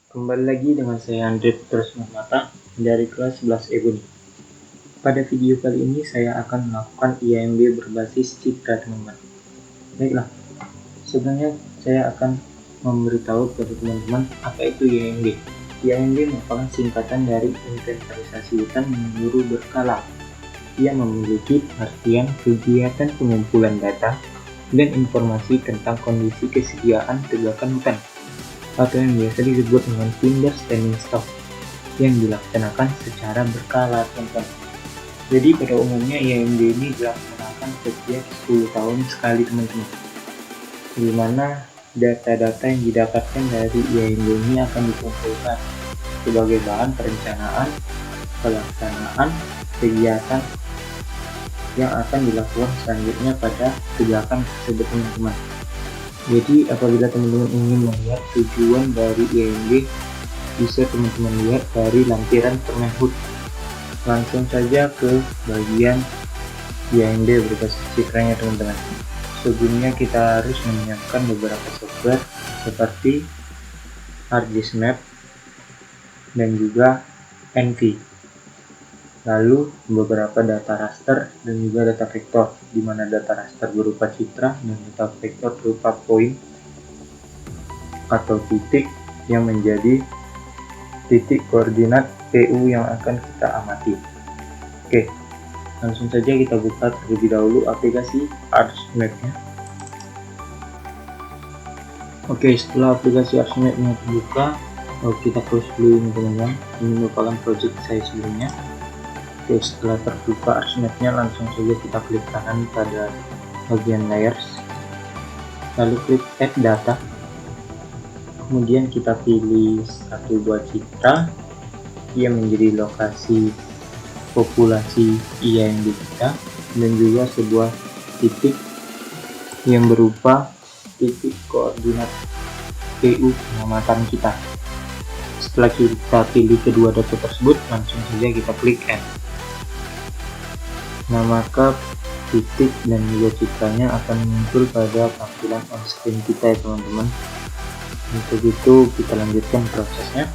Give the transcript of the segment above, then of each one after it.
Kembali lagi dengan saya Andre Terus Mata dari kelas 11 Ebony. Pada video kali ini saya akan melakukan IAMB berbasis citra teman-teman. Baiklah, sebenarnya saya akan memberitahu kepada teman-teman apa itu IAMB. IAMB merupakan singkatan dari inventarisasi hutan menyeluruh berkala. Ia memiliki artian kegiatan pengumpulan data dan informasi tentang kondisi kesediaan tegakan hutan, atau yang biasa disebut dengan Finder Standing Stock, yang dilaksanakan secara berkala, teman-teman. Jadi pada umumnya IAMB ini dilaksanakan setiap 10 tahun sekali, teman-teman, di mana data-data yang didapatkan dari IAMB ini akan dikumpulkan sebagai bahan perencanaan pelaksanaan kegiatan yang akan dilakukan selanjutnya pada kegiatan tersebut, teman-teman. Jadi apabila teman-teman ingin melihat tujuan dari IAMB, bisa teman-teman lihat dari lampiran Permenhub. Langsung saja ke bagian IAMB berbasis citranya, teman-teman. Sebelumnya kita harus menyiapkan beberapa software seperti ArcGIS-Map dan juga Envi. Lalu beberapa data raster dan juga data vektor, di mana data raster berupa citra dan data vektor berupa poin atau titik yang menjadi titik koordinat PU yang akan kita amati. Oke, langsung saja kita buka terlebih dahulu aplikasi ArcMap-nya. Oke, setelah aplikasi ArcMap-nya terbuka, kita close dulu ini, teman-teman. Ini merupakan project saya sebelumnya. Oke, setelah terbuka ArcMap-nya, langsung saja kita klik kanan pada bagian layers, lalu klik add data, kemudian kita pilih satu buah citra yang menjadi lokasi populasi IAMB kita, dan juga sebuah titik yang berupa titik koordinat PU pengamatan kita. Setelah kita pilih kedua data tersebut, langsung saja kita klik add. Nah, maka titik dan juga citranya akan muncul pada tampilan on-screen kita, ya teman-teman. Untuk itu kita lanjutkan prosesnya.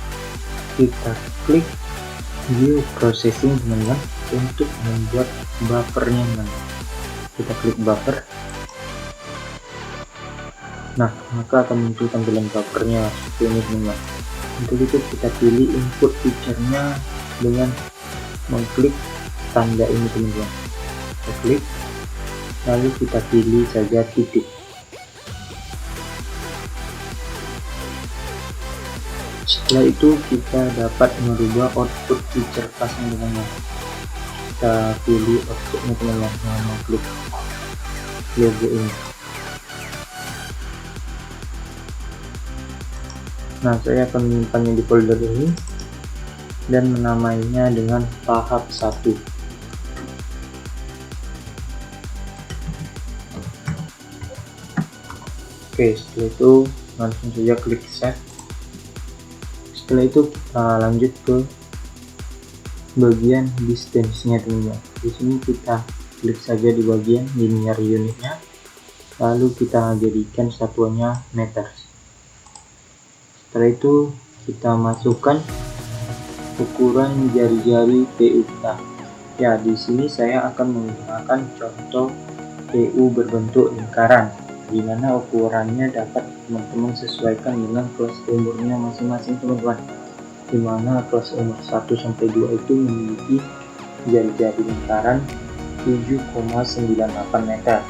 Kita klik view processing, teman-teman, untuk membuat buffernya, teman-teman. Kita klik buffer. Nah, maka akan muncul tampilan buffernya seperti ini, teman-teman. Untuk itu kita pilih input feature-nya dengan mengklik tanda ini, teman-teman. Kita klik, lalu kita pilih saja titik. Setelah itu kita dapat merubah output feature class-nya, teman-teman. Kita pilih outputnya, teman-teman, mengklik logo ini. Nah, saya akan menyimpannya di folder ini dan menamainya dengan tahap 1. Oke, setelah itu langsung saja klik save. Setelah itu kita lanjut ke bagian distance-nya, teman-teman. Di sini kita klik saja di bagian linear unit-nya, lalu kita jadikan satuannya meters. Setelah itu kita masukkan ukuran jari-jari PU kita. Ya, di sini saya akan menggunakan contoh PU berbentuk lingkaran, di mana ukurannya dapat teman-teman sesuaikan dengan kelas umurnya masing-masing, teman-teman. Di mana kelas umur 1 sampai 2 itu memiliki jari-jari lingkaran 7,98 meter,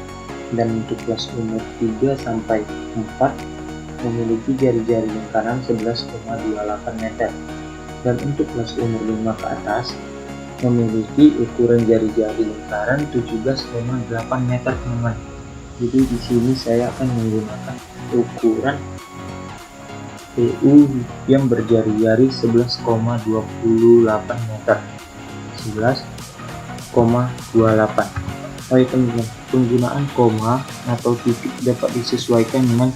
dan untuk kelas umur 3 sampai 4 memiliki jari-jari lingkaran 11,28 meter, dan untuk kelas umur 5 ke atas memiliki ukuran jari-jari lingkaran 17,8 meter, teman-teman. Jadi di sini saya akan menggunakan ukuran PU yang berjari-jari 11,28 meter. 11,28. Oh ya, teman-teman, penggunaan koma atau titik dapat disesuaikan dengan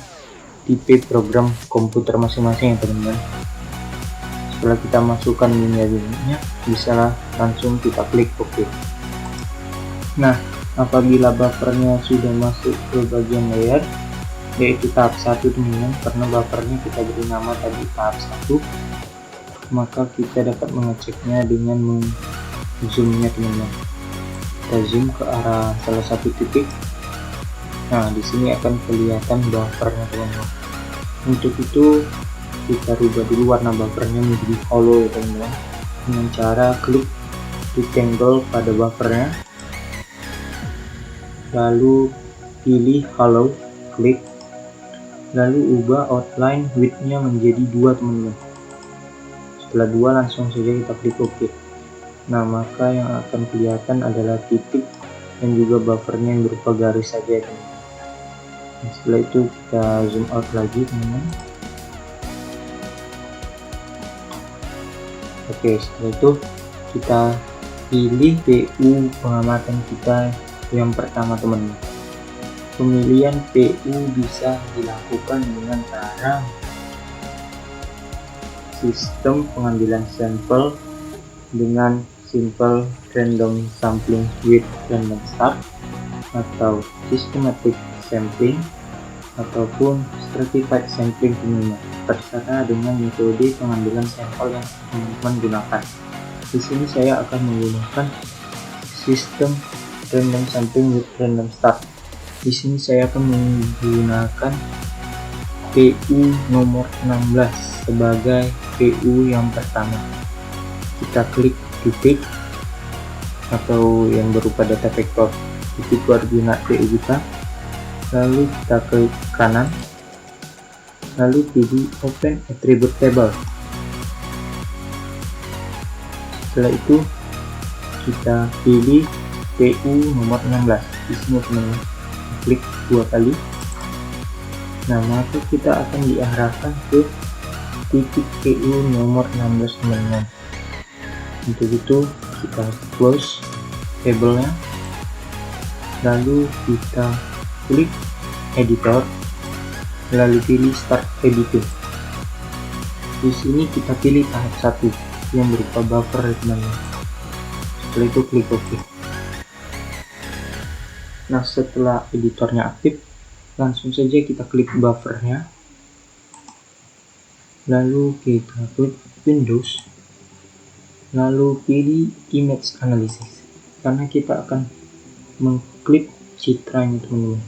tipe program komputer masing-masing, ya teman-teman. Setelah kita masukkan linear unitnya, bisa langsung kita klik OK. Nah, apabila buffernya sudah masuk ke bagian layer, yaitu tahap 1 teman-teman. Karena buffernya kita beri nama tadi tahap 1, maka kita dapat mengeceknya dengan zoomnya teman-teman. Kita zoom ke arah salah satu titik. Nah, di sini akan kelihatan buffernya teman-teman. Untuk itu kita rubah dulu warna buffernya menjadi hollow ya teman-teman, dengan cara klik rectangle pada buffernya, lalu pilih hollow, klik, lalu ubah outline width-nya menjadi 2 teman-teman. Setelah 2 langsung saja kita klik OK. Nah, maka yang akan kelihatan adalah titik dan juga buffernya yang berupa garis saja teman-teman. Nah, setelah itu kita zoom out lagi teman-teman. Oke, setelah itu kita pilih PU pengamatan kita yang pertama teman-teman. Pemilihan PU bisa dilakukan dengan cara sistem pengambilan sampel dengan simple random sampling with random start, atau systematic sampling, ataupun stratified sampling teman-teman, terserah dengan metode pengambilan sampel yang teman-teman gunakan. Di sini saya akan menggunakan sistem random sampling with random start. Di sini saya akan menggunakan PU nomor 16 sebagai PU yang pertama. Kita klik titik atau yang berupa data vektor titik koordinat PU kita, lalu kita klik kanan, lalu pilih open attribute table. Setelah itu kita pilih PU nomor 16 di sini teman-teman, klik 2 kali. Nah, maka kita akan diarahkan ke titik PU nomor 16 teman-teman. Untuk itu kita close tabelnya, lalu kita klik editor, lalu pilih start editing. Di sini kita pilih tahap 1 yang berupa buffer teman-teman. Setelah itu klik OK. Nah, setelah editornya aktif, langsung saja kita klik buffernya, lalu kita klik Windows, lalu pilih image analysis, karena kita akan mengklik citranya teman-teman.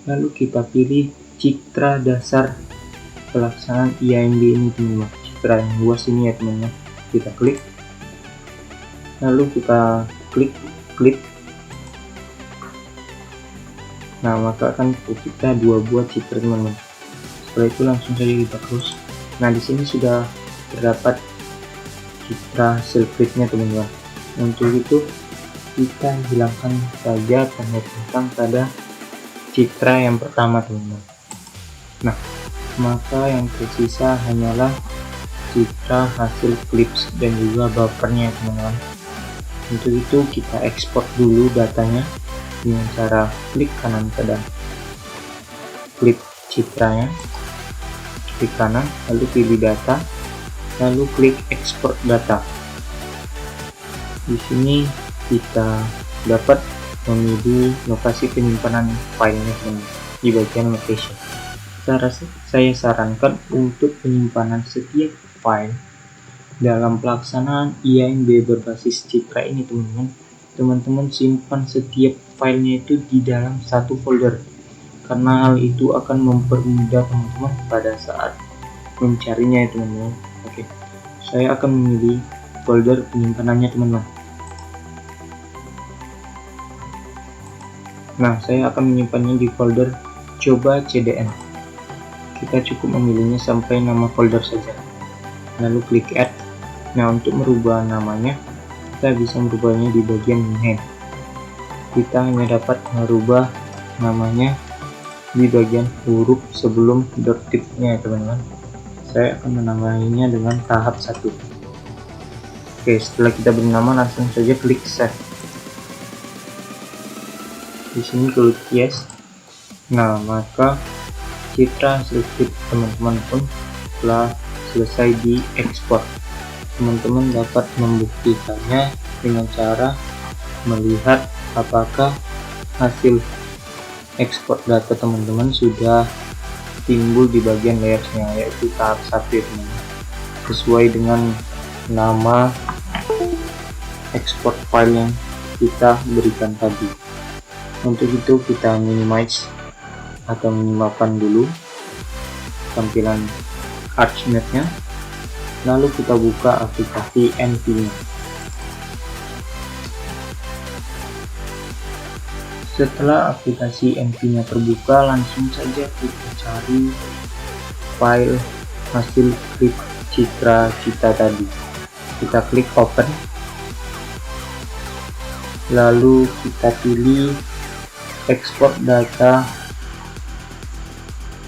Lalu kita pilih citra dasar pelaksanaan IAMB ini teman-teman, citra yang luas ini ya teman-teman. Kita klik, lalu kita klik. Nah, maka akan tercipta 2 buah citra teman-teman. Setelah itu langsung saja kita close. Nah, di sini sudah terdapat citra silhouette-nya teman-teman. Untuk itu kita hilangkan saja tanda bintang pada citra yang pertama teman-teman. Nah, maka yang tersisa hanyalah citra hasil clips dan juga buffernya teman-teman. Untuk itu kita ekspor dulu datanya dengan cara klik kanan pada klip citranya, klik kanan, lalu pilih data, lalu klik export data. Di sini kita dapat memilih lokasi penyimpanan filenya di bagian location. Saya sarankan untuk penyimpanan setiap file dalam pelaksanaan IAMB berbasis citra ini teman-teman simpan setiap filenya itu di dalam satu folder, karena hal itu akan mempermudah teman-teman pada saat mencarinya ya teman-teman. Oke, saya akan memilih folder penyimpanannya teman-teman. Nah, saya akan menyimpannya di folder coba CDN. Kita cukup memilihnya sampai nama folder saja, lalu klik add. Nah, untuk merubah namanya kita bisa merubahnya di bagian name. Kita hanya dapat merubah namanya di bagian huruf sebelum .tip-nya ya teman-teman. Saya akan menamainya dengan tahap 1. Oke, setelah kita beri nama langsung saja klik save. Di sini klik yes. Nah, maka citra hasil tip teman-teman pun telah selesai diekspor. Teman-teman dapat membuktikannya dengan cara melihat apakah hasil ekspor data teman-teman sudah timbul di bagian layersnya, yaitu tahap 1 teman-teman, sesuai dengan nama export file yang kita berikan tadi. Untuk itu kita minimize atau minimalkan dulu tampilan ArchMap-nya, lalu kita buka aplikasi NV-nya. Setelah aplikasi NV-nya terbuka, langsung saja kita cari file hasil klik citra kita tadi. Kita klik open, lalu kita pilih export data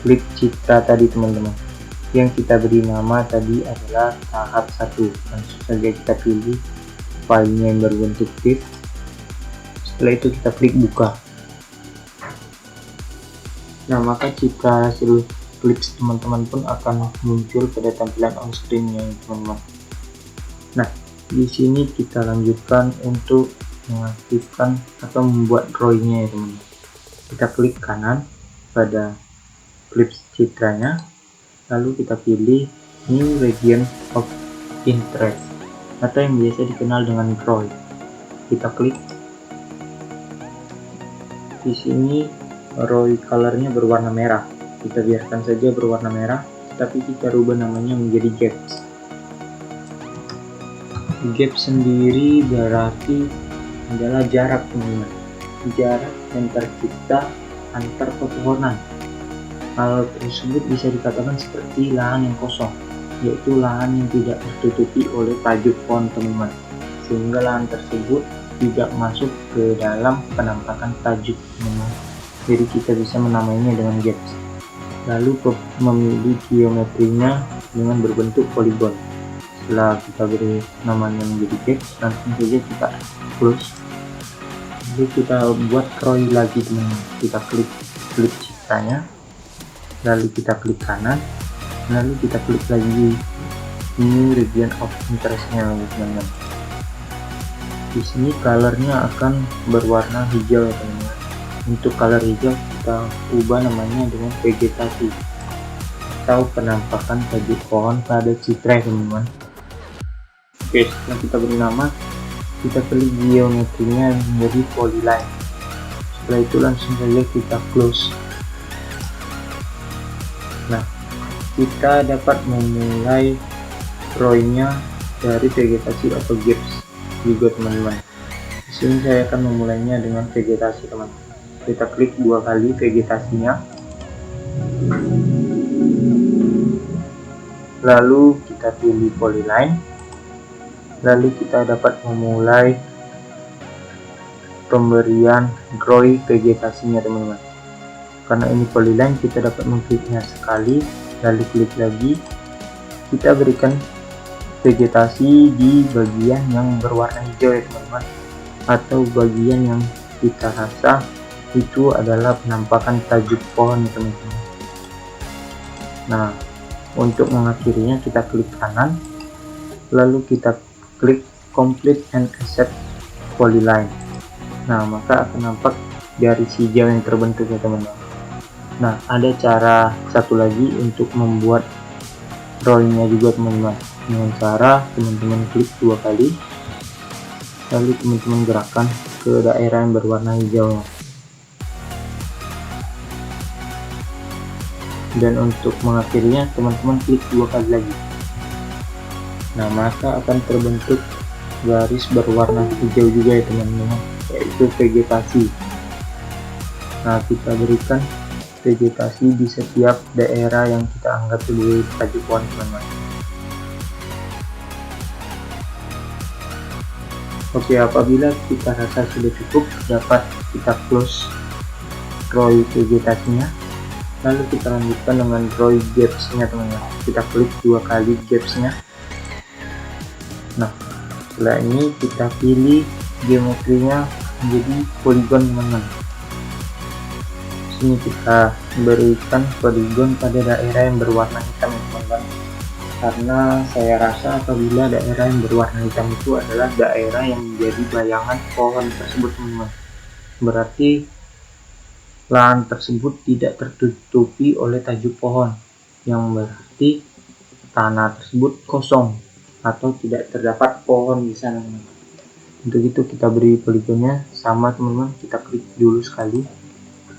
klik citra tadi teman-teman, yang kita beri nama tadi adalah tahap 1. Langsung saja kita pilih filenya yang berbentuk TIFF. Setelah itu kita klik buka. Nah, maka citra hasil klik teman-teman pun akan muncul pada tampilan on screen-nya teman-teman. Nah, di sini kita lanjutkan untuk mengaktifkan atau membuat drawing-nya ya teman-teman. Kita klik kanan pada klip citranya, lalu kita pilih new region of interest atau yang biasa dikenal dengan drawing. Kita klik. Di sini ROI colornya berwarna merah, kita biarkan saja berwarna merah, tapi kita rubah namanya menjadi gaps. Gap sendiri berarti adalah jarak teman-teman, jarak yang tercipta antar pepohonan. Hal tersebut bisa dikatakan seperti lahan yang kosong, yaitu lahan yang tidak tertutupi oleh tajuk pohon teman-teman, sehingga lahan tersebut tidak masuk ke dalam penampakan tajuk teman-teman. Jadi kita bisa menamainya dengan gaps. Lalu memilih geometrinya dengan berbentuk poligon. Setelah kita beri namanya menjadi gaps, langsung saja kita close. Lalu kita buat drawing lagi teman-teman. Kita klik citranya, lalu kita klik kanan, lalu kita klik lagi new region of interest-nya teman-teman. Di sini colornya akan berwarna hijau ya teman-teman. Untuk color hijau kita ubah namanya dengan vegetasi atau penampakan tajuk pohon pada citra teman-teman. Oke, setelah kita beri nama, kita pilih geometrinya menjadi polyline. Setelah itu langsung saja kita close. Nah, kita dapat memulai drawingnya dari vegetasi atau gaps juga teman-teman. Di sini saya akan memulainya dengan vegetasi teman-teman. Kita klik 2 kali vegetasinya, lalu kita pilih polyline, lalu kita dapat memulai pemberian drawing vegetasinya teman-teman. Karena ini polyline, kita dapat mengkliknya sekali, lalu klik lagi, kita berikan vegetasi di bagian yang berwarna hijau ya teman-teman, atau bagian yang kita rasa itu adalah penampakan tajuk pohon ya teman-teman. Nah, untuk mengakhirinya kita klik kanan, lalu kita klik complete and accept polyline. Nah, maka akan nampak garis hijau yang terbentuk ya teman-teman. Nah, ada cara satu lagi untuk membuat drawingnya juga teman-teman, dengan cara teman-teman klik 2 kali, lalu teman-teman gerakkan ke daerah yang berwarna hijau, dan untuk mengakhirinya teman-teman klik 2 kali lagi. Nah, maka akan terbentuk garis berwarna hijau juga ya teman-teman, yaitu vegetasi. Nah, kita berikan vegetasi di setiap daerah yang kita anggap sebagai tajuk pohon teman-teman. Oke, apabila kita rasa sudah cukup, dapat kita close drawing vegetasinya, lalu kita lanjutkan dengan drawing gaps-nya teman-teman. Kita klik 2 kali gaps-nya. Nah, setelah ini kita pilih geometrinya menjadi poligon teman-teman. Sini kita berikan poligon pada daerah yang berwarna hitam teman-teman, karena saya rasa apabila daerah yang berwarna hitam itu adalah daerah yang menjadi bayangan pohon tersebut teman-teman, berarti lahan tersebut tidak tertutupi oleh tajuk pohon, yang berarti tanah tersebut kosong atau tidak terdapat pohon di sana. Untuk itu kita beri poligonnya sama teman-teman, kita klik dulu sekali,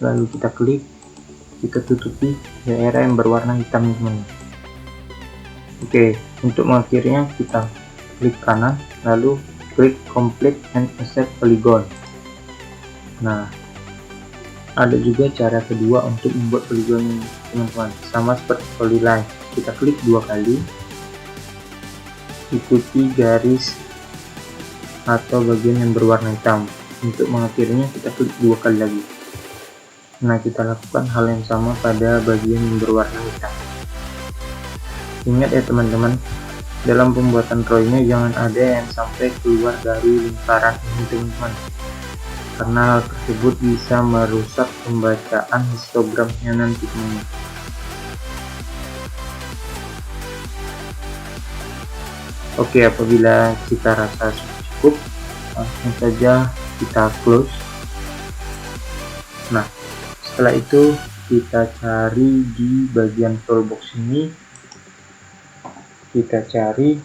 lalu kita klik, kita tutupi daerah yang berwarna hitam teman-teman. Oke, untuk mengakhirinya kita klik kanan, lalu klik complete and accept polygon. Nah, ada juga cara kedua untuk membuat poligon ini teman-teman, sama seperti polyline. Kita klik 2 kali, ikuti garis atau bagian yang berwarna hitam. Untuk mengakhirinya kita klik 2 kali lagi. Nah, kita lakukan hal yang sama pada bagian yang berwarna hitam. Ingat ya teman-teman, dalam pembuatan drawingnya jangan ada yang sampai keluar dari lingkaran ini teman-teman, karena hal tersebut bisa merusak pembacaan histogramnya nanti teman-teman. Oke, apabila kita rasa cukup, langsung saja kita close. Nah, setelah itu kita cari di bagian toolbox ini, kita cari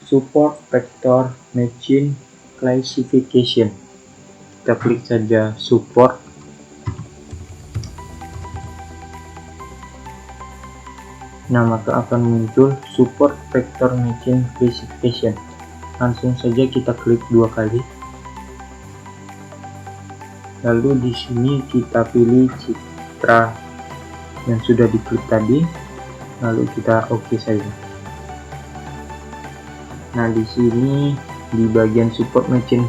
support vector machine classification. Kita klik saja support. Nah, maka akan muncul support vector machine classification. Langsung saja kita klik 2 kali. Lalu di sini kita pilih citra yang sudah diklik tadi, lalu kita oke saja. Nah, di sini di bagian support machine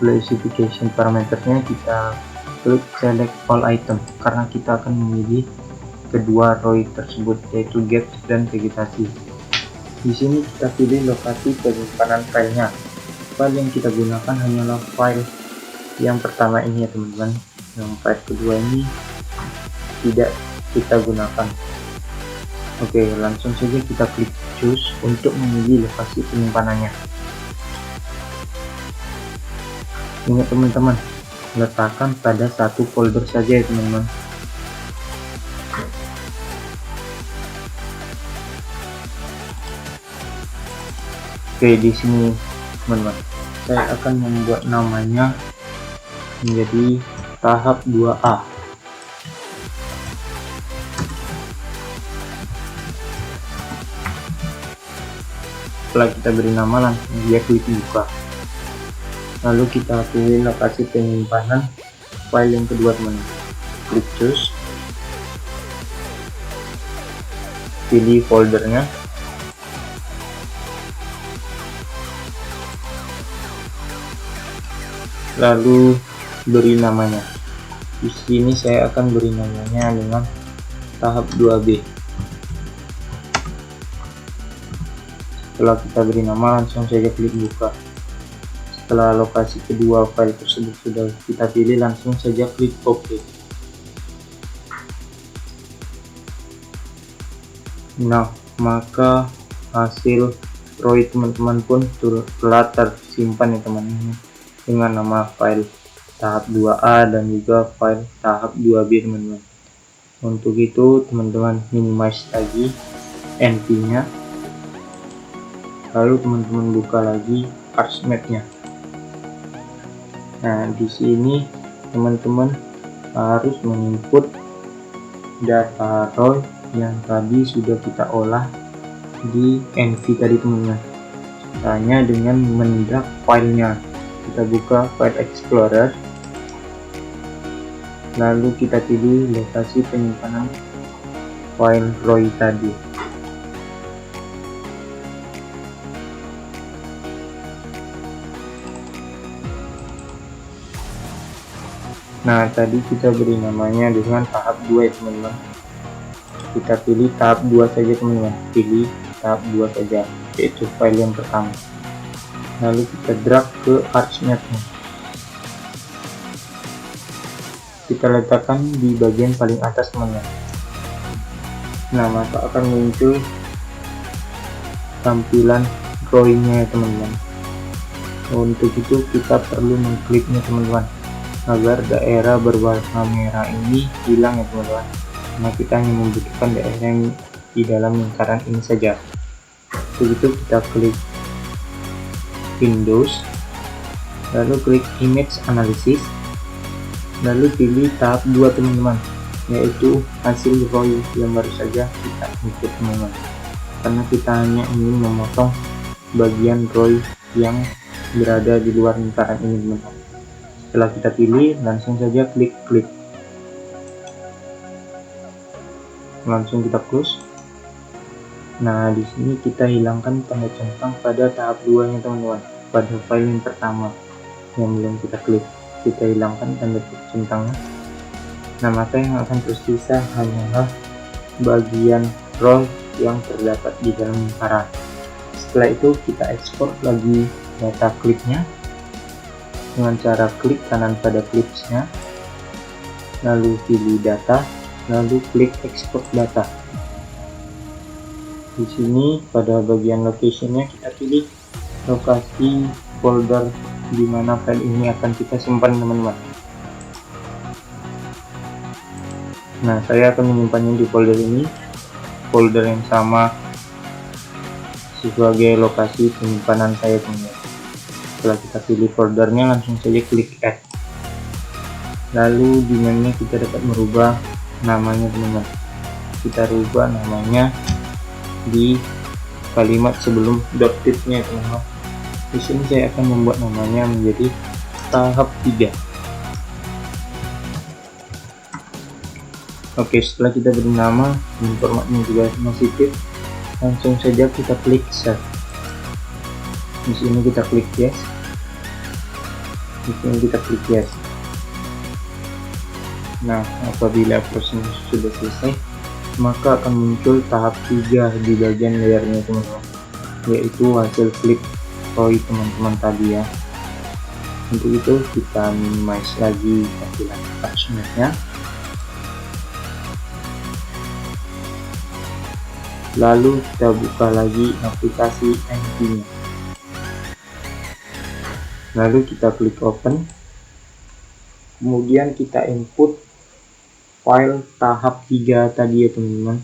classification parameternya kita klik select all item, karena kita akan memilih kedua row tersebut, yaitu gaps dan vegetasi. Di sini kita pilih lokasi penyimpanan filenya. File yang kita gunakan hanyalah file yang pertama ini ya teman-teman. Yang file kedua ini tidak kita gunakan. Oke, langsung saja kita klik choose untuk memilih lokasi penyimpanannya. Ingat teman-teman, letakkan pada satu folder saja ya teman-teman. Oke, di sini teman-teman, saya akan membuat namanya menjadi tahap 2A. Setelah kita beri nama, langsung dia klik buka. Lalu kita pilih lokasi penyimpanan file yang kedua teman-teman. Klik choose, pilih foldernya. Lalu beri namanya. Di sini saya akan beri namanya dengan tahap 2B. Setelah kita beri nama, langsung saja klik buka. Setelah lokasi kedua file tersebut sudah kita pilih, langsung saja klik OK. Nah, maka hasil drawing teman-teman pun telah tersimpan ya teman-teman, dengan nama file tahap 2A dan juga file tahap 2B teman-teman. Untuk itu teman-teman minimize lagi NP-nya, lalu teman-teman buka lagi ArchMap-nya. Nah, di sini teman-teman harus menginput data row yang tadi sudah kita olah di NV tadi teman-teman. Caranya dengan mendrag filenya. Kita buka file explorer, lalu kita pilih lokasi penyimpanan file row tadi. Nah, tadi kita beri namanya dengan tahap 2 ya teman-teman. Kita pilih tahap 2 saja teman-teman, pilih tahap 2 saja, yaitu file yang pertama. Lalu kita drag ke ArchMap-nya. Kita letakkan di bagian paling atas teman-teman. Nah, maka akan muncul tampilan drawingnya ya teman-teman. Untuk itu kita perlu mengkliknya teman-teman. agar daerah berwarna merah ini hilang ya teman-teman. Nah, kita hanya membutuhkan daerah yang di dalam lingkaran ini saja. Begitu kita klik Windows, lalu klik Image Analysis, lalu pilih tahap 2 teman-teman, yaitu hasil ROY yang baru saja kita input teman-teman, karena kita hanya ingin memotong bagian ROY yang berada di luar lingkaran ini teman-teman. Setelah kita pilih, langsung saja klik, langsung kita close. Nah, di sini kita hilangkan tanda centang pada tahap 2 nya teman-teman, pada file yang pertama yang belum kita klik, kita hilangkan tanda centangnya. Nah, maka yang akan tersisa hanyalah bagian ROY yang terdapat di dalam lingkaran. Setelah itu kita ekspor lagi data klipnya dengan cara klik kanan pada klipsnya, lalu pilih data, lalu klik export data. Di sini pada bagian location-nya kita pilih lokasi folder di mana file ini akan kita simpan teman-teman. Nah, saya akan menyimpannya di folder ini, folder yang sama sebagai lokasi penyimpanan saya teman-teman. Setelah kita pilih foldernya, langsung saja klik add. Lalu di menu kita dapat merubah namanya teman-teman. Kita rubah namanya di kalimat sebelum .tit-nya teman-teman. Di sini saya akan membuat namanya menjadi tahap 3. Oke, setelah kita beri nama dan formatnya juga masih tit, langsung saja kita klik save. Di sini kita klik yes. Di sini kita klik yes. Nah, apabila proses sudah selesai, maka akan muncul tahap 3 di bagian layarnya teman-teman, yaitu hasil klik ROY teman-teman tadi ya. Untuk itu kita minimize lagi tampilan attachment-nya, lalu kita buka lagi aplikasi NT-nya, lalu kita klik open, kemudian kita input file tahap 3 tadi ya teman-teman,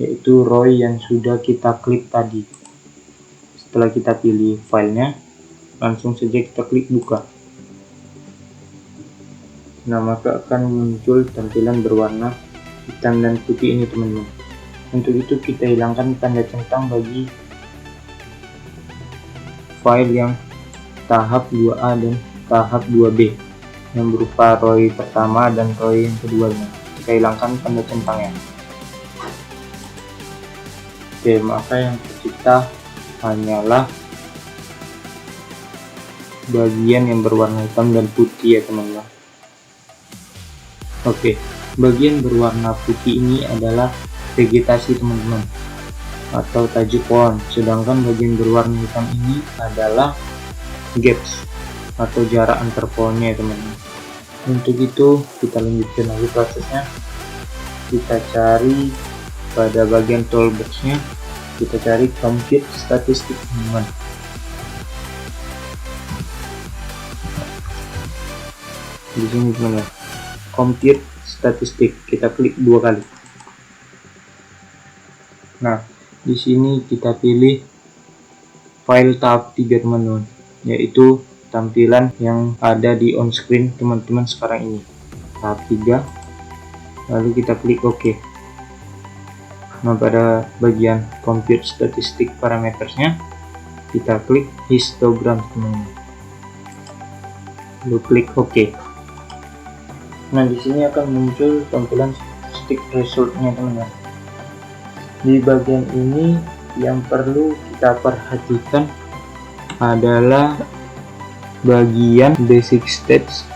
yaitu ROY yang sudah kita klik tadi. Setelah kita pilih filenya, langsung saja kita klik buka. Nah, maka akan muncul tampilan berwarna hitam dan putih ini teman-teman. Untuk itu kita hilangkan tanda centang bagi file yang tahap 2A dan tahap 2B yang berupa ROY pertama dan ROY yang keduanya. Kita hilangkan tanda centangnya. Oke, maka yang tercipta hanyalah bagian yang berwarna hitam dan putih ya teman-teman. Oke, bagian berwarna putih ini adalah vegetasi teman-teman, atau tajuk pohon, sedangkan bagian berwarna hitam ini adalah gaps atau jarak antar pohonnya ya teman-teman. Untuk itu kita lanjutkan lagi prosesnya. Kita cari pada bagian toolbox-nya, kita cari compute statistik teman-teman. Di sini teman-teman, compute statistik, kita klik 2 kali. Nah, di sini kita pilih file tahap 3 teman-teman, yaitu tampilan yang ada di on screen teman-teman sekarang ini, tahap 3. Lalu kita klik OK. Nah, pada bagian compute statistik parametersnya kita klik histogram teman-teman, lalu klik OK. Nah, di sini akan muncul tampilan statistik resultnya teman-teman. Di bagian ini yang perlu kita perhatikan adalah bagian basic stats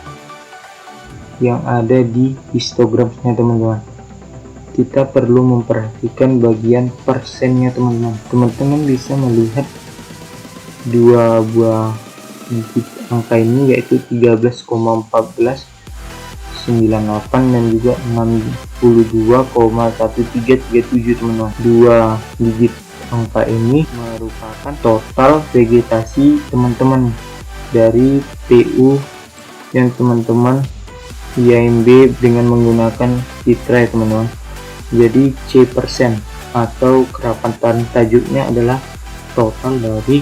yang ada di histogramnya teman-teman. Kita perlu memperhatikan bagian persennya teman-teman. Teman-teman bisa melihat dua buah digit angka ini, yaitu 13,1498 dan juga 62,1337 teman-teman. Dua digit angka ini merupakan total vegetasi teman-teman dari PU yang teman-teman IAMB dengan menggunakan citra ya teman-teman. Jadi C% atau kerapatan tajuknya adalah total dari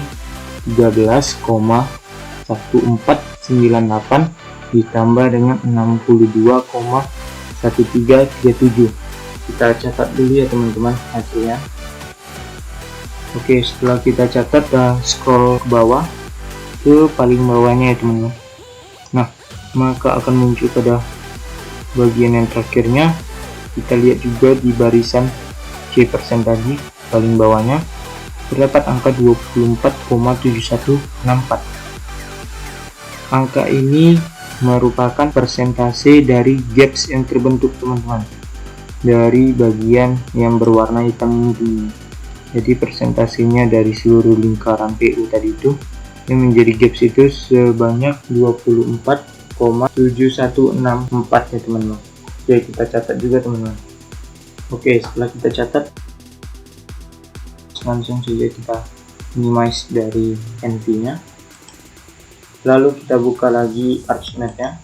13,1498 ditambah dengan 62,1337. Kita catat dulu ya teman-teman hasilnya. Oke, setelah kita catat, scroll ke bawah ke paling bawahnya ya teman-teman. Nah, maka akan muncul pada bagian yang terakhirnya. Kita lihat juga di barisan C% tadi paling bawahnya terdapat angka 24,7164. Angka ini merupakan persentase dari gaps yang terbentuk teman-teman dari bagian yang berwarna hitam ini. Jadi persentasenya dari seluruh lingkaran PU tadi itu yang menjadi gaps itu sebanyak 24,7164 ya teman-teman. Oke, kita catat juga teman-teman. Oke, setelah kita catat, langsung saja kita minimize dari NV nya, lalu kita buka lagi ArchMap nya.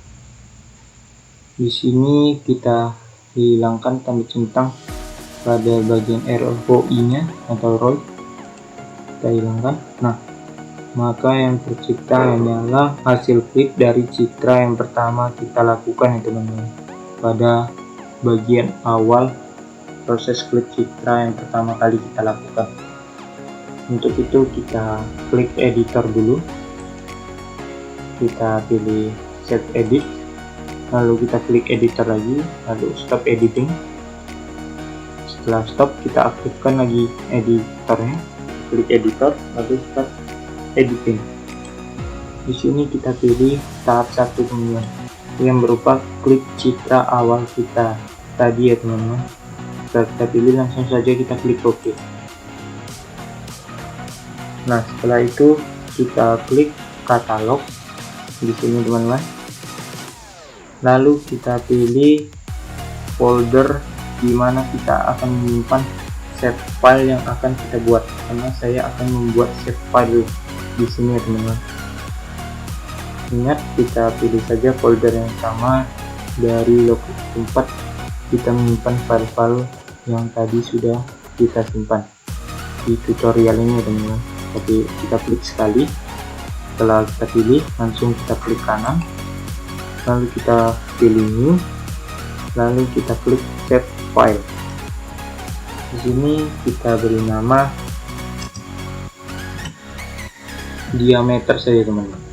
Di sini kita hilangkan tanda centang pada bagian ROI nya atau ROI, kita hilangkan. Nah, maka yang tercipta hanyalah hasil klik dari citra yang pertama kita lakukan ya teman-teman, pada bagian awal proses klik citra yang pertama kali kita lakukan. Untuk itu kita klik editor dulu, kita pilih save edit, lalu kita klik editor lagi, lalu stop editing. Setelah stop, kita aktifkan lagi editornya, klik editor, lalu stop editing. Di sini kita pilih tahap 1 teman-teman, yang berupa klik citra awal kita tadi ya teman-teman. Setelah kita pilih, langsung saja kita klik OK. Nah, setelah itu kita klik katalog di sini teman-teman. Lalu kita pilih folder di mana kita akan menyimpan save file yang akan kita buat. Karena saya akan membuat save file di sini ya teman-teman. Ingat, kita pilih saja folder yang sama dari lokasi tempat kita menyimpan file-file yang tadi sudah kita simpan di tutorial ini ya teman-teman. Tapi kita klik sekali, setelah kita pilih langsung kita klik kanan, lalu kita pilih new, lalu kita klik save file. Di sini kita beri nama diameter saja teman-teman.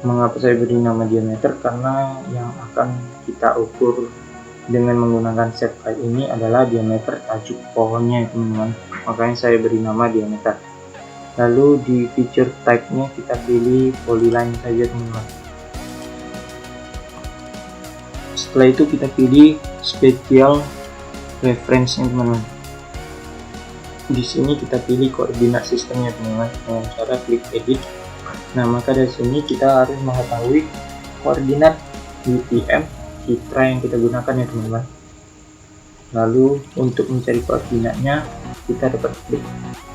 Mengapa saya beri nama diameter? Karena yang akan kita ukur dengan menggunakan save file ini adalah diameter tajuk pohonnya ya teman-teman, makanya saya beri nama diameter. Lalu di feature type nya kita pilih polyline saja teman-teman. Setelah itu kita pilih special reference nya teman-teman. Di sini kita pilih koordinat sistemnya teman-teman dengan cara klik edit. Nah, maka dari sini kita harus mengetahui koordinat UTM citra yang kita gunakan ya teman-teman. Lalu untuk mencari koordinatnya, kita dapat klik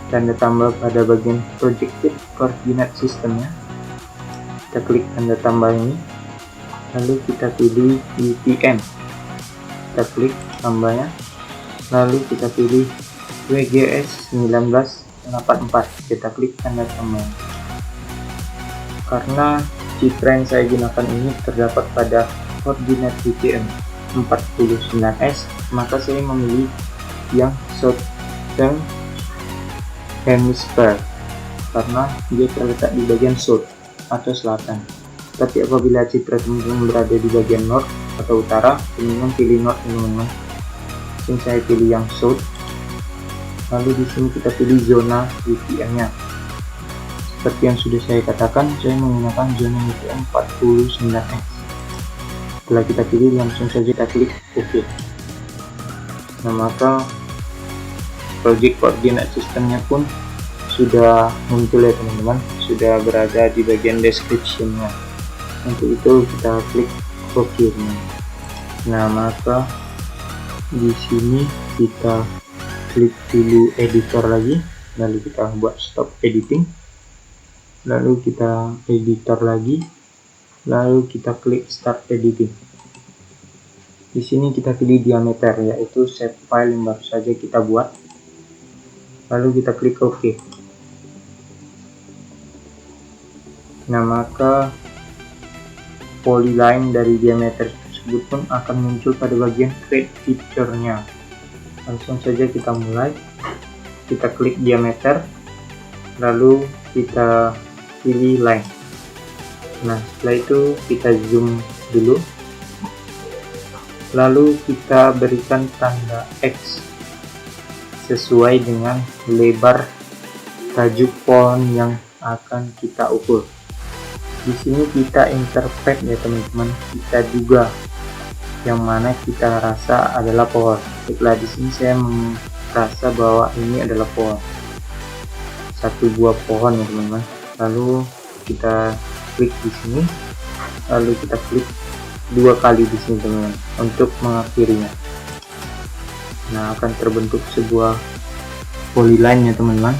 tanda tambah pada bagian projected coordinate sistemnya. Kita klik tanda tambah ini, lalu kita pilih UTM, kita klik tambahnya, lalu kita pilih WGS 1984, kita klik tanda tambah. Karena citra yang saya gunakan ini terdapat pada koordinat UTM 49S, maka saya memilih yang Southern Hemisphere karena dia terletak di bagian South atau selatan. Tapi apabila citra teman-teman berada di bagian North atau utara, teman-teman pilih North teman-teman. Sini saya pilih yang South. Lalu di sini kita pilih zona UTM-nya. Seperti yang sudah saya katakan, saya menggunakan zona UTM 49S. Setelah kita pilih, langsung saja kita klik OK. Nah, maka project coordinate sistemnya pun sudah muncul ya teman-teman, sudah berada di bagian description-nya. Untuk itu kita klik OK. Nah, maka di sini kita klik dulu editor lagi, lalu kita buat stop editing, lalu kita editor lagi, lalu kita klik start editing. Di sini kita pilih diameter, yaitu shape file yang baru saja kita buat, lalu kita klik OK. Nah, maka polyline dari diameter tersebut pun akan muncul pada bagian create feature-nya. Langsung saja kita mulai. Kita klik diameter, lalu kita pilih line. Nah, setelah itu kita zoom dulu, lalu kita berikan tanda X sesuai dengan lebar tajuk font yang akan kita ukur. Di sini kita interpret ya teman-teman, kita duga yang mana kita rasa adalah pohon. Setelah di sini saya merasa bahwa ini adalah pohon, satu buah pohon ya teman-teman. Lalu kita klik di sini, lalu kita klik 2 kali di sini teman-teman untuk mengakhirinya. Nah, akan terbentuk sebuah polyline ya teman-teman.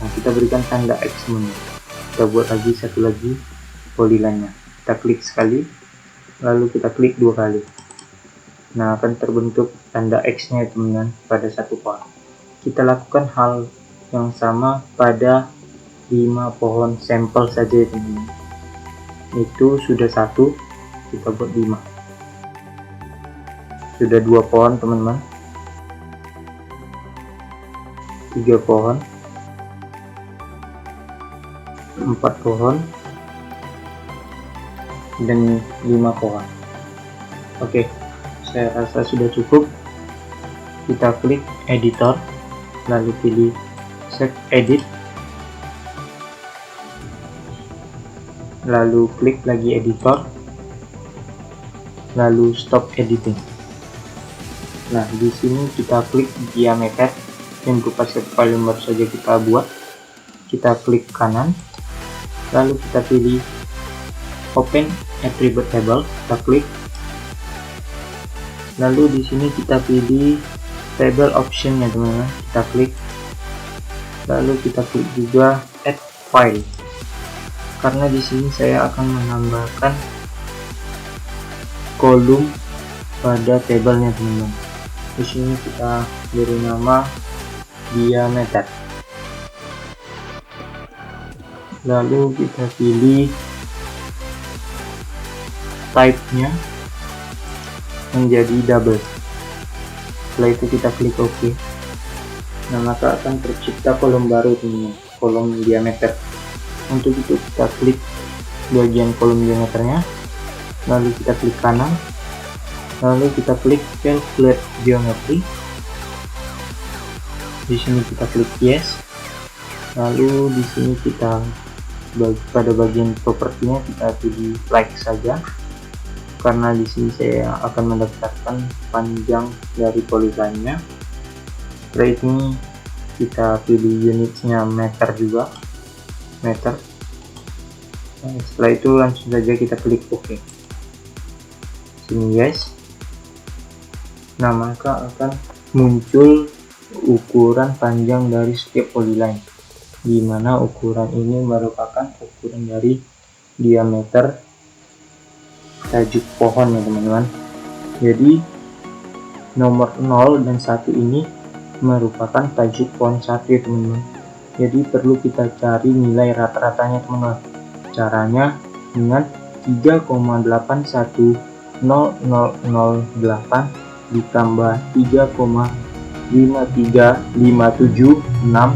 Nah, kita berikan tanda X teman-teman. Kita buat lagi satu lagi polyline-nya. Kita klik sekali, lalu kita klik 2 kali. Nah, akan terbentuk tanda X-nya ya teman-teman pada satu pohon. Kita lakukan hal yang sama pada 5 pohon sampel saja ya teman-teman. Itu sudah 1, kita buat 5. Sudah 2 pohon teman-teman, 3 pohon, 4 pohon, dan 5 pohon. Oke, saya rasa sudah cukup. Kita klik editor, lalu pilih save edit, lalu klik lagi editor, lalu stop editing. Nah, di sini kita klik diameter yang berupa shape file yang baru saja kita buat. Kita klik kanan, lalu kita pilih open attribute table, kita klik. Lalu di sini kita pilih table option ya teman-teman, kita klik. Lalu kita klik juga add file, karena di sini saya akan menambahkan kolom pada tabelnya teman-teman. Di sini kita beri nama diameter. Lalu kita pilih type-nya menjadi double. Setelah itu kita klik OK. Nah, maka akan tercipta kolom baru teman-teman, kolom diameter. Untuk itu kita klik bagian kolom diameternya, lalu kita klik kanan, lalu kita klik calculate geometry. Di sini kita klik yes. Lalu di sini kita pada bagian propertinya kita pilih like saja, karena di sini saya akan mendaftarkan panjang dari polyline-nya. Setelah ini kita pilih unitnya meter juga, meter. Nah, setelah itu langsung saja kita klik OK. Sini yes. Nah, maka akan muncul ukuran panjang dari setiap polyline, di mana ukuran ini merupakan ukuran dari diameter tajuk pohon ya teman-teman. Jadi nomor 0 dan 1 ini merupakan tajuk pohon 1 ya teman-teman. Jadi perlu kita cari nilai rata-ratanya teman-teman. Caranya dengan 3,8100008 ditambah 3,53576.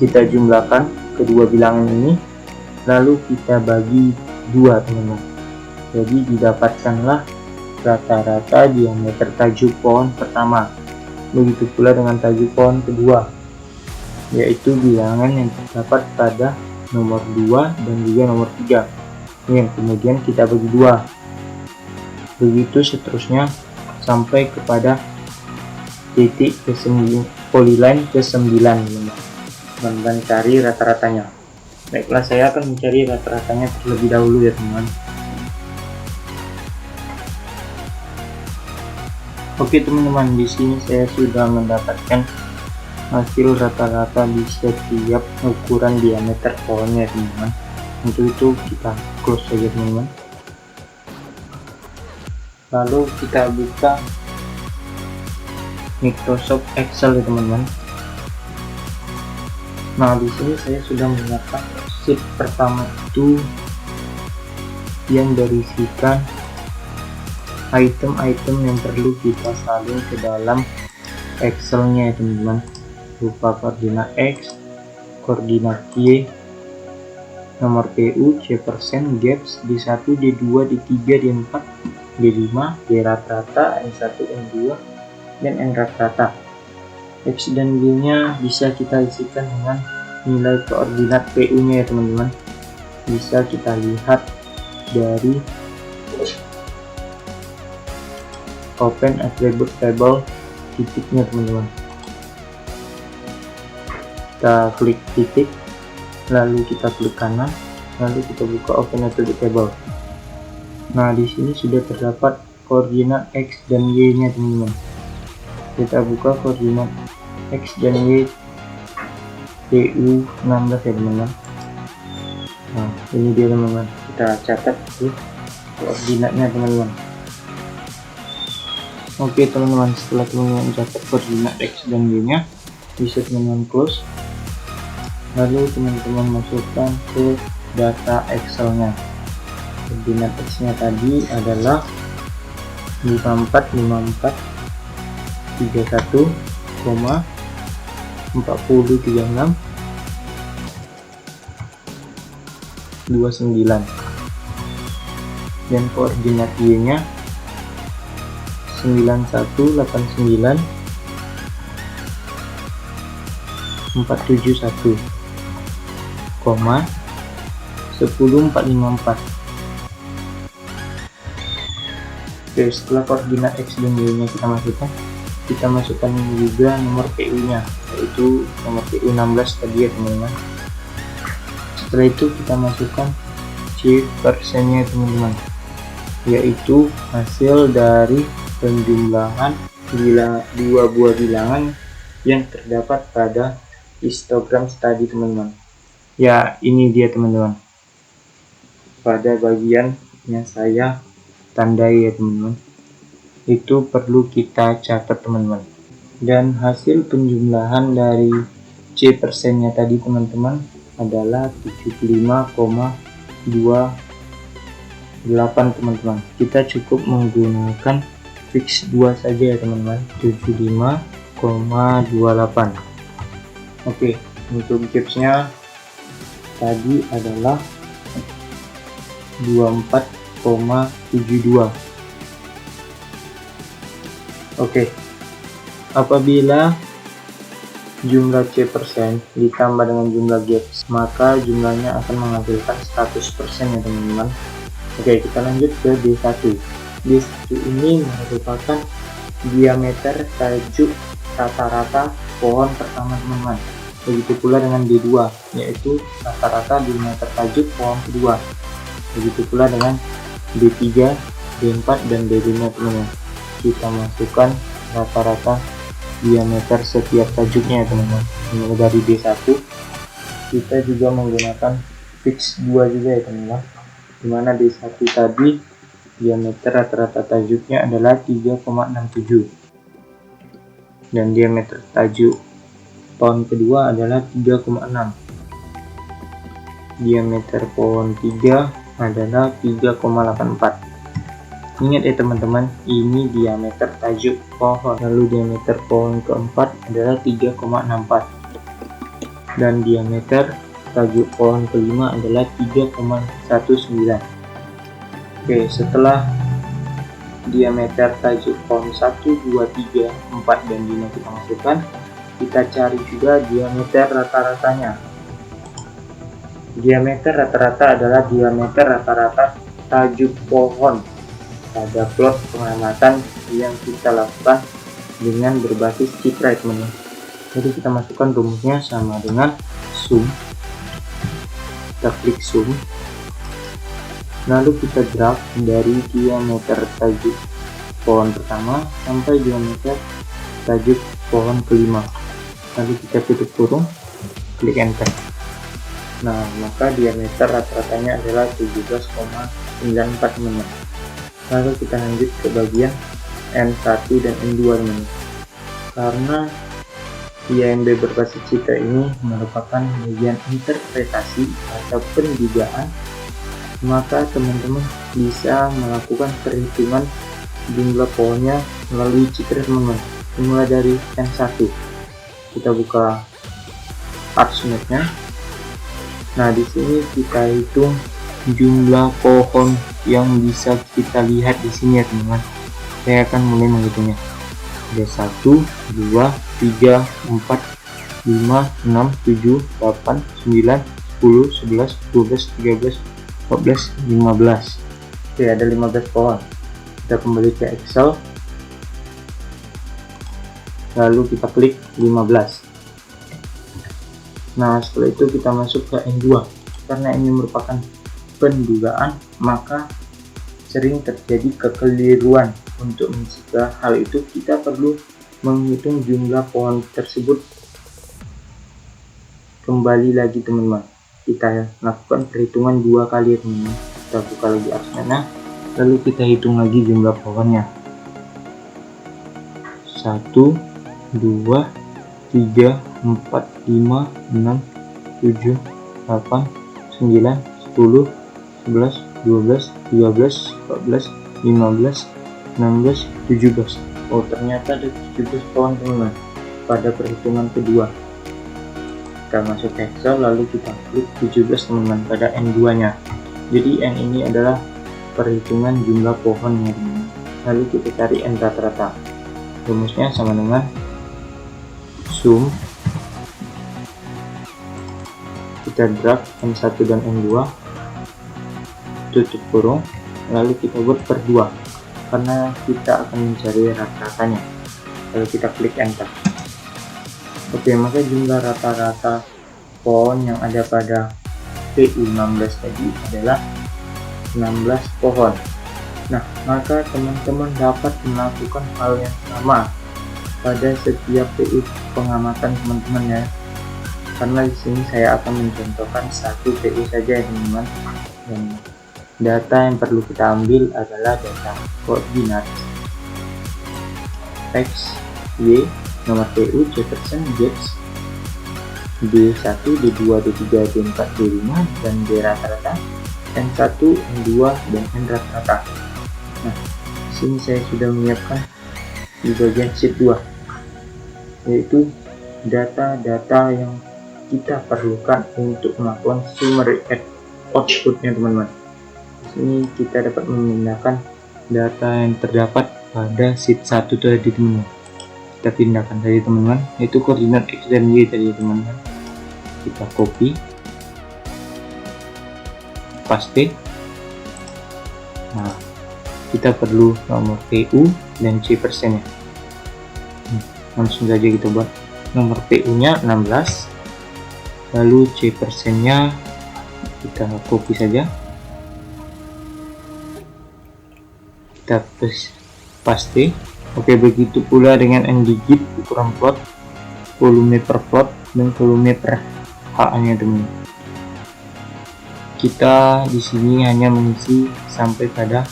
Kita jumlahkan kedua bilangan ini, lalu kita bagi 2 teman-teman. Jadi didapatkanlah rata-rata diameter tajuk pohon pertama. Begitu pula dengan tajuk pohon kedua, yaitu bilangan yang terdapat pada nomor 2 dan juga nomor 3, yang kemudian kita bagi 2. Begitu seterusnya sampai kepada titik ke-9, polyline ke-9 teman-teman, cari rata-ratanya. Baiklah, saya akan mencari rata-ratanya terlebih dahulu ya teman-teman. Oke teman-teman, di sini saya sudah mendapatkan hasil rata-rata di setiap ukuran diameter pohonnya teman-teman. Untuk itu kita close saja teman-teman. Lalu kita buka Microsoft Excel ya teman-teman. Nah, di sini saya sudah menyiapkan sheet pertama itu yang berisikan item-item yang perlu kita salin ke dalam Excelnya ya teman-teman, berupa koordinat X, koordinat Y, nomor PU, C%, gaps, D1, D2, D3, D4, D5, D rata-rata, N1, N2, dan N rata-rata. X dan Y nya bisa kita isikan dengan nilai koordinat PU nya ya teman-teman. Bisa kita lihat dari open attribute table titiknya teman-teman. Kita klik titik, lalu kita klik kanan, lalu kita buka open attribute table. Nah, di sini sudah terdapat koordinat X dan Y nya teman-teman. Kita buka koordinat X dan Y PU 16 ya teman-teman. Nah, ini dia teman-teman, kita catat di koordinatnya teman-teman. Oke teman-teman, setelah teman-teman catat koordinat X dan Y nya, bisa teman-teman close, lalu teman-teman masukkan ke data Excel nya. Koordinat X nya tadi adalah 5454 31, 4036 29, dan koordinat Y nya 9189 471, 10454. Oke, setelah koordinat X dan Y nya kita masukkan juga nomor PU nya, yaitu nomor PU 16 tadi ya teman-teman. Setelah itu kita masukkan C persennya teman-teman, yaitu hasil dari penjumlahan dua buah bilangan yang terdapat pada histogram tadi teman-teman. Ya, ini dia teman-teman, pada bagian yang saya tandai ya teman-teman, itu perlu kita catat teman-teman. Dan hasil penjumlahan dari C persennya tadi teman-teman adalah 75,28 teman-teman. Kita cukup menggunakan fix 2 saja ya teman-teman, 75,28. Oke, untuk gapsnya tadi adalah 24,72. Oke, apabila jumlah C persen ditambah dengan jumlah gaps, maka jumlahnya akan menghasilkan 100% ya teman-teman. Oke, kita lanjut ke D1. D1 ini merupakan diameter tajuk rata-rata pohon pertama teman-teman. Begitu pula dengan D2, yaitu rata-rata diameter tajuk pohon kedua. Begitu pula dengan D3, D4, dan D5 teman-teman. Kita masukkan rata-rata diameter setiap tajuknya ya teman-teman. Mulai dari D1 kita juga menggunakan fix 2 juga ya teman-teman, dimana D1 tadi diameter rata-rata tajuknya adalah 3,67 dan diameter tajuk pohon kedua adalah 3,6. Diameter pohon 3 adalah 3,84. Ingat ya teman-teman, ini diameter tajuk pohon. Lalu diameter pohon keempat adalah 3,64 dan diameter tajuk pohon kelima adalah 3,19. Oke, setelah diameter tajuk pohon 1, 2, 3, 4, dan 5 kita masukkan, kita cari juga diameter rata-ratanya. Diameter rata-rata adalah diameter rata-rata tajuk pohon pada plot pengamatan yang kita lakukan dengan berbasis citra teman-teman. Jadi kita masukkan rumusnya sama dengan sum. Kita klik sum, lalu kita graf dari diameter tajuk pohon pertama sampai diameter tajuk pohon kelima. lalu kita tutup kurung, klik enter. Nah, maka diameter rata-ratanya adalah 17,94 teman-teman. Lalu kita lanjut ke bagian N1 dan N2 teman-teman. Karena IAMB berbasis citra ini merupakan bagian interpretasi atau pendugaan, maka teman-teman bisa melakukan perhitungan jumlah pohonnya melalui citra teman-teman. Mulai dari N1, kita buka ArchMap-nya. Nah, di sini kita hitung jumlah pohon yang bisa kita lihat di sini ya teman-teman. Saya akan mulai menghitungnya. Ada 1, 2, 3, 4, 5, 6, 7, 8, 9, 10, 11, 12, 13, 14, 15. Oke, ada 15 pohon. Kita kembali ke Excel. Lalu kita klik 15. Nah, setelah itu kita masuk ke N2. Karena ini merupakan pendugaan, maka sering terjadi kekeliruan. Untuk mencegah hal itu, kita perlu menghitung jumlah pohon tersebut kembali lagi teman-teman. Kita lakukan perhitungan 2 kali teman-teman. Kita buka lagi ArchMap, lalu kita hitung lagi jumlah pohonnya. 1, 2, 3, 4, 5, 6, 7, 8, 9, 10, 11, 12, 13, 14, 15, 16, 17. Oh, ternyata ada 17 pohon teman-teman pada perhitungan kedua. Kita masuk Excel, lalu kita klik 17 teman-teman pada N2 nya. Jadi N ini adalah perhitungan jumlah pohonnya teman-teman. Lalu kita cari N rata-rata. Rumusnya sama dengan sum, kita drag N1 dan N2, tutup kurung, lalu kita buat per 2 karena kita akan mencari rata-ratanya. Lalu kita klik enter. Oke, maka jumlah rata-rata pohon yang ada pada PU16 tadi adalah 16 pohon. Nah, maka teman-teman dapat melakukan hal yang sama pada setiap PU pengamatan teman-teman ya. Karena di sini saya akan mencontohkan satu PU saja ya teman-teman. Dan data yang perlu kita ambil adalah data koordinat X, Y, nomor PU, Jefferson, Gates, D1, D2, D3, D4, D5, dan D rata-rata, N1, N2, dan N rata-rata. Nah, di sini saya sudah menyiapkan di bagian sheet 2, yaitu data-data yang kita perlukan untuk melakukan summary outputnya teman-teman. Di sini kita dapat memindahkan data yang terdapat pada sheet 1 tadi teman-teman. Kita pindahkan tadi teman-teman, yaitu koordinat X dan Y tadi teman-teman. Kita copy, paste. Nah, kita perlu nomor PU dan C persennya. Langsung saja kita buat nomor PU nya 16, lalu C persennya kita copy saja, kita paste. Oke, begitu pula dengan N digit, ukuran plot, volume per plot, dan volume per HA nya teman. Kita di sini hanya mengisi sampai pada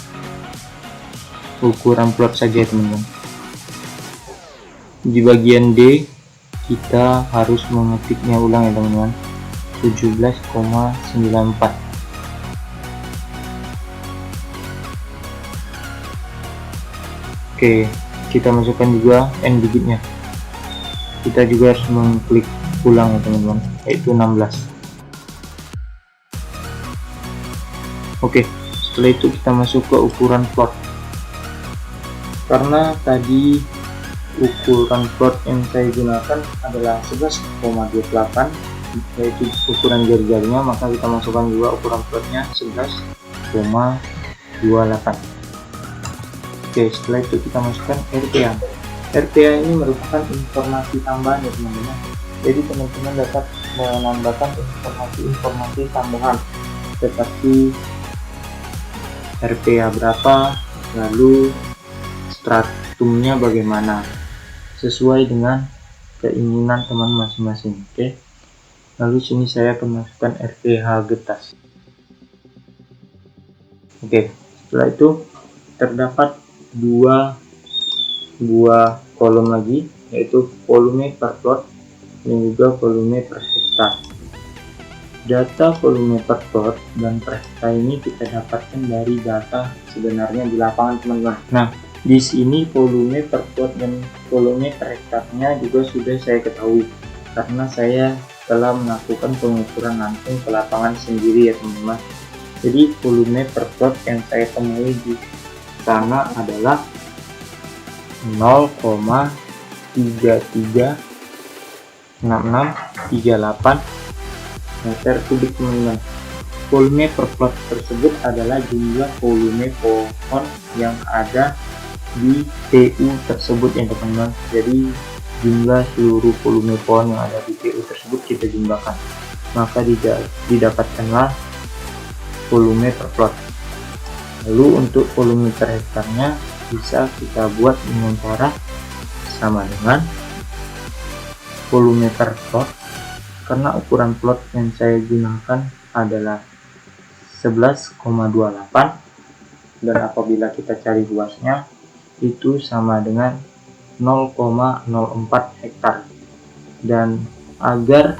ukuran plot saja teman-teman. Di bagian D kita harus mengetiknya ulang ya teman-teman. 17,94. Oke, kita masukkan juga N digitnya. Kita juga harus mengklik ulang ya teman-teman, yaitu 16. Oke, setelah itu kita masuk ke ukuran plot. Karena tadi ukuran plot yang saya gunakan adalah 11,28, yaitu ukuran jari-jarinya, maka kita masukkan juga ukuran plotnya 11,28. Oke, setelah itu kita masukkan RPA. RPA ini merupakan informasi tambahan ya teman-teman. Jadi teman-teman dapat menambahkan informasi tambahan seperti RPA berapa, lalu stratumnya bagaimana, sesuai dengan keinginan teman masing-masing. Oke. Lalu sini saya akan masukkan RPH Getas. Oke, setelah itu terdapat dua buah kolom lagi, yaitu volume per plot dan juga volume per hektar. Data volume per plot dan per hektar ini kita dapatkan dari data sebenarnya di lapangan, teman-teman. Nah, di sini volume per plot dan volume per hektarnya juga sudah saya ketahui karena saya telah melakukan pengukuran langsung ke lapangan sendiri ya teman-teman. Jadi volume per plot yang saya temui di sana adalah 0,336638 meter kubik, teman-teman. Volume per plot tersebut adalah jumlah volume pohon yang ada di PU tersebut ya teman-teman. Jadi jumlah seluruh volume pohon yang ada di PU tersebut kita jumlahkan, maka didapatkanlah volume per plot. Lalu untuk volume per hektarnya bisa kita buat dengan cara sama dengan volume per plot, karena ukuran plot yang saya gunakan adalah 11,28 dan apabila kita cari luasnya itu sama dengan 0,04 hektar, dan agar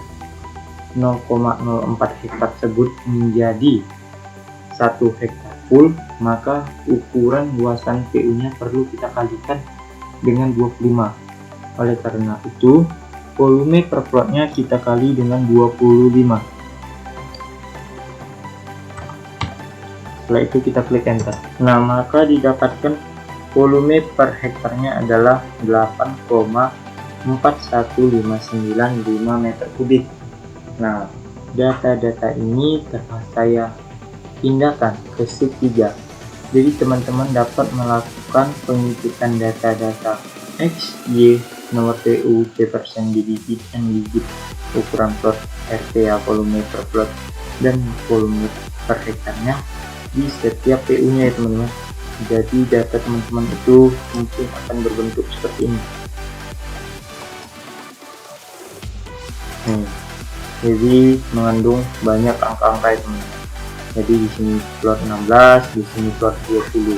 0,04 hektar tersebut menjadi 1 hektar full, maka ukuran luasan PU nya perlu kita kalikan dengan 25. Oleh karena itu volume per plotnya kita kali dengan 25. Setelah itu kita klik enter. Nah, maka didapatkan volume per hektarnya adalah 8,41595 meter kubik. Nah, data-data ini telah saya pindahkan ke sheet 3. Jadi teman-teman dapat melakukan pengikutan data-data X, Y, nomor PU, P%, digit, N digit, ukuran plot, RPA, volume per plot, dan volume per hektarnya di setiap PU nya ya teman-teman. Jadi data teman-teman itu mungkin akan berbentuk seperti ini. Jadi mengandung banyak angka-angka ya teman-teman. Jadi di sini plot 16, di sini plot 20.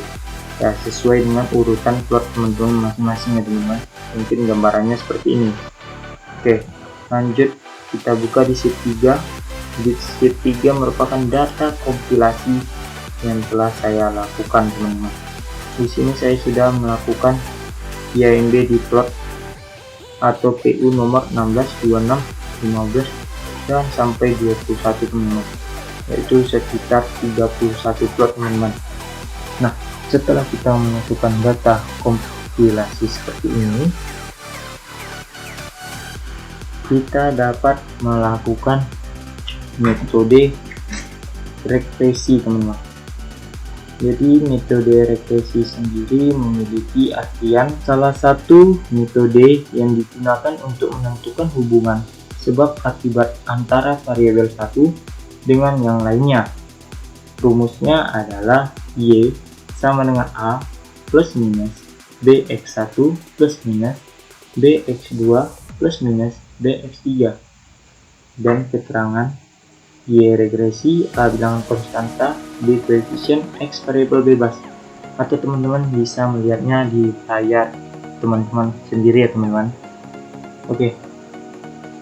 Ya, sesuai dengan urutan plot teman-teman masing-masing ya teman-teman. Mungkin gambarannya seperti ini. Oke, lanjut kita buka di sheet 3. Di sheet 3 merupakan data kompilasi yang telah saya lakukan teman-teman. Di sini saya sudah melakukan IAMB di plot atau PU nomor 16, 26, 15 dan sampai 21 teman-teman, yaitu sekitar 31 plot teman-teman. Nah, setelah kita melakukan data kompilasi seperti ini, kita dapat melakukan metode regresi teman-teman. Jadi metode regresi sendiri memiliki artian salah satu metode yang digunakan untuk menentukan hubungan sebab akibat antara variabel satu dengan yang lainnya. Rumusnya adalah Y sama dengan A plus minus BX1 plus minus BX2 plus minus BX3, dan keterangan Y regresi, A bilangan konstanta, B koefisien, X variabel bebas. Atau teman-teman bisa melihatnya di layar teman-teman sendiri ya teman-teman. Oke,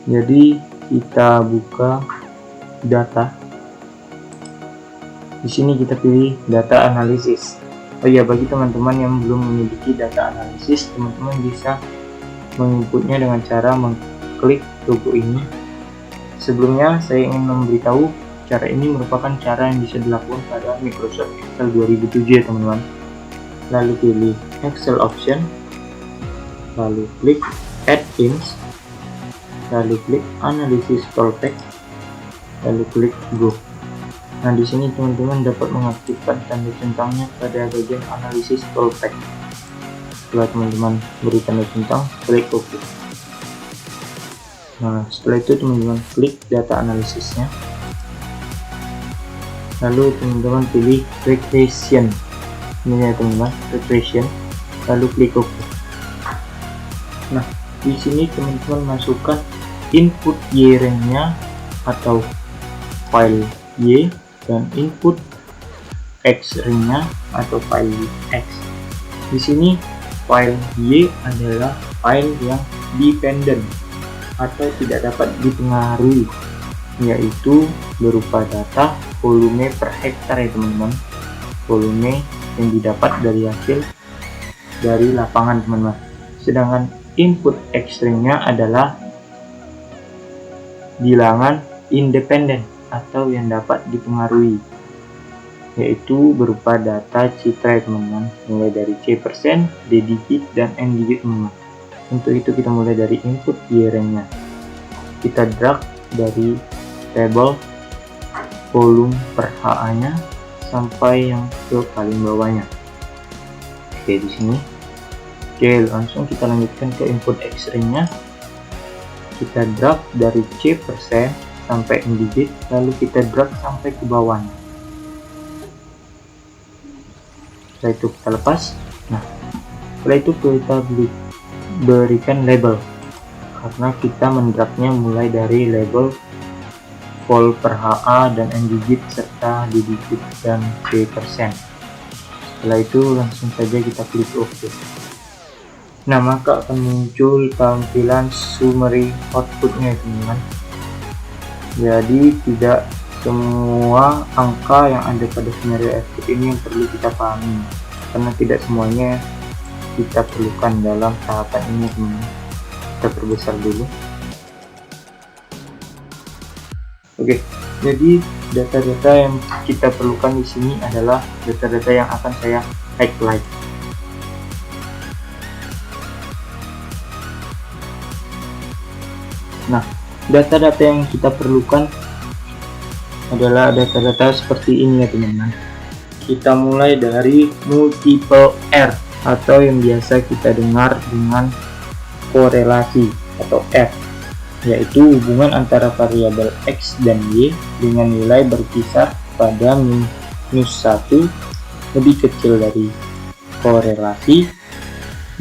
jadi kita buka data. Di sini kita pilih data analisis. Oh ya, bagi teman-teman yang belum memiliki data analisis, teman-teman bisa menginputnya dengan cara mengklik logo ini. Sebelumnya saya ingin memberitahu cara ini merupakan cara yang bisa dilakukan pada Microsoft Excel 2007 ya teman-teman. Lalu pilih Excel option, lalu klik Add-ins, lalu klik Analysis Toolpath, lalu klik Go. Nah, di sini teman-teman dapat mengaktifkan tanda centangnya pada bagian Analysis Toolpath. Setelah teman-teman beri tanda centang, klik OK. Nah, setelah itu teman-teman klik data analisisnya, lalu teman-teman pilih regression. Ini ya teman-teman, regression, lalu klik OK. Nah, Di sini teman-teman masukkan input Y range-nya atau file Y dan input X range-nya atau file X. Di sini file Y adalah file yang dependent atau tidak dapat dipengaruhi, yaitu berupa data volume per hektar ya teman-teman, volume yang didapat dari hasil dari lapangan teman-teman. Sedangkan input X range-nya adalah bilangan independen atau yang dapat dipengaruhi, yaitu berupa data citra teman-teman, mulai dari C%, D digit, dan N digit teman-teman. Untuk itu kita mulai dari input Y range-nya, kita drag dari tabel volume per HA-nya sampai yang ke paling bawahnya. Oke, di sini. Oke, langsung kita lanjutkan ke input X range-nya. Kita drag dari C% sampai N digit, lalu kita drag sampai ke bawahnya. Setelah itu kita lepas. Nah, setelah itu kita berikan label, karena kita mendragnya mulai dari label vol per HA dan N digit serta D digit dan C%. Setelah itu langsung saja kita klik OK. Nah, maka akan muncul tampilan summary outputnya teman-teman. Jadi tidak semua angka yang ada pada summary output ini yang perlu kita pahami, karena tidak semuanya kita perlukan dalam tahapan ini teman-teman. Kita perbesar dulu. Oke, jadi data-data yang kita perlukan di sini adalah data-data yang akan saya highlight. Nah, data-data yang kita perlukan adalah data-data seperti ini ya teman-teman. Kita mulai dari multiple R atau yang biasa kita dengar dengan korelasi atau F, yaitu hubungan antara variabel X dan Y dengan nilai berkisar pada -1 lebih kecil dari korelasi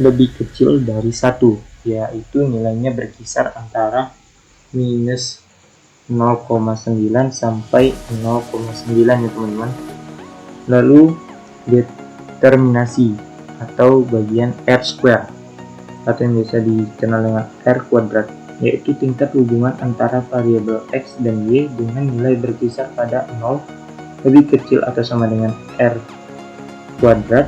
lebih kecil dari 1, yaitu nilainya berkisar antara -0,9 sampai 0,9 ya teman-teman. Lalu determinasi atau bagian R square atau yang biasa dikenal dengan R kuadrat, yaitu tingkat hubungan antara variabel X dan Y dengan nilai berkisar pada 0 lebih kecil atau sama dengan R kuadrat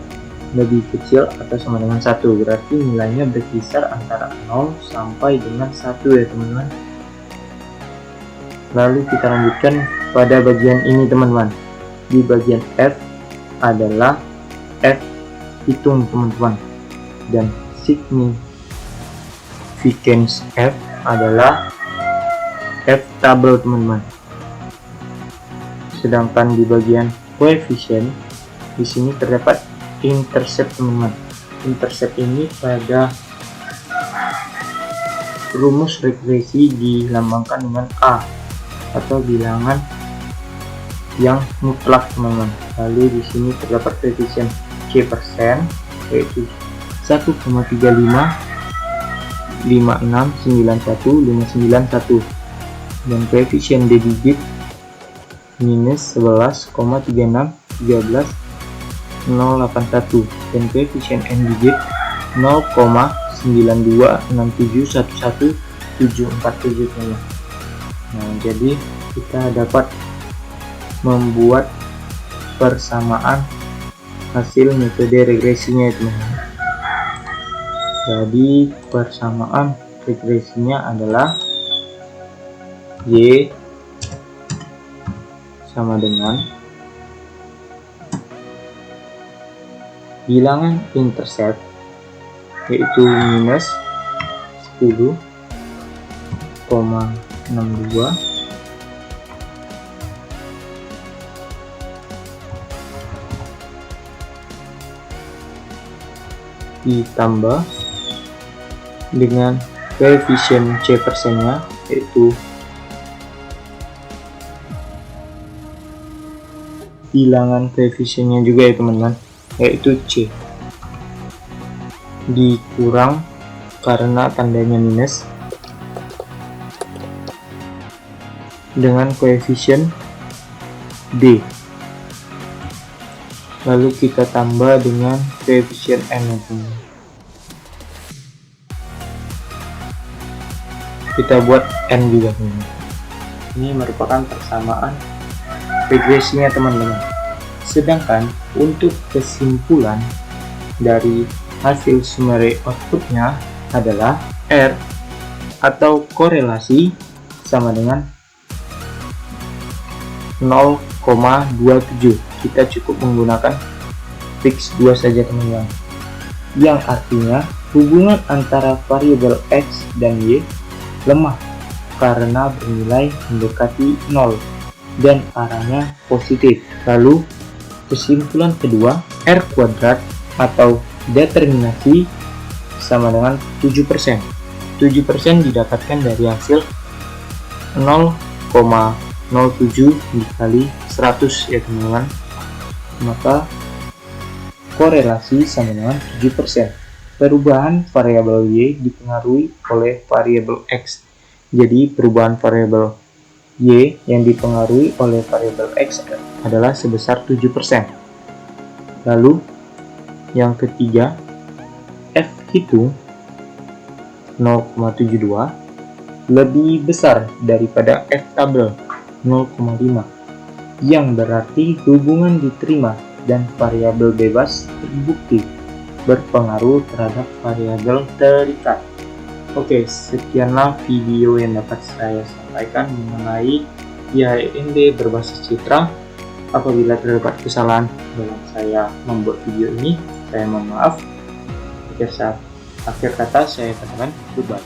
lebih kecil atau sama dengan 1, berarti nilainya berkisar antara 0 sampai dengan 1 ya teman-teman. Lalu kita lanjutkan pada bagian ini teman-teman. Di bagian F adalah F hitung teman-teman, dan significance F adalah F tabel teman-teman. Sedangkan di bagian coefficient di sini terdapat intercept teman-teman. Intercept ini pada rumus regresi dilambangkan dengan A atau bilangan yang mutlak teman-teman. Lalu di sini terdapat coefficient C%, yaitu 1,35, 56, 91, 591, dan coefficient D digit -11,36, 13, 081, dan coefficient N digit 0,926711,747 teman-teman. Nah, jadi kita dapat membuat persamaan hasil metode regresinya teman-teman. Jadi persamaan regresinya adalah Y sama dengan bilangan intercept, yaitu -10,62 ditambah dengan coefficient C%-nya, yaitu bilangan coefficient-nya juga ya teman-teman, yaitu C, dikurang karena tandanya minus, dengan koefisien D. Lalu kita tambah dengan koefisien N. Kita buat N juga. Ini merupakan persamaan regresinya teman-teman. Sedangkan untuk kesimpulan dari hasil summary outputnya adalah R atau korelasi sama dengan 0,27. Kita cukup menggunakan fix 2 saja teman-teman, yang artinya hubungan antara variabel X dan Y lemah karena bernilai mendekati 0 dan arahnya positif. Lalu kesimpulan kedua, R kuadrat atau determinasi sama dengan 7%. 7% didapatkan dari hasil 0,07 dikali 100 ya teman-teman. Maka korelasi sama dengan 7%. Perubahan variabel Y dipengaruhi oleh variabel X. Jadi perubahan variabel Y yang dipengaruhi oleh variabel X adalah sebesar 7%. Lalu yang ketiga, F hitung 0,72 lebih besar daripada F tabel 0,5, yang berarti hubungan diterima dan variabel bebas terbukti berpengaruh terhadap variabel terikat. Oke, sekianlah video yang dapat saya sampaikan mengenai IAMB berbasis citra. Apabila terdapat kesalahan dalam saya membuat video ini, saya mohon maaf. Akhir kata saya katakan goodbye.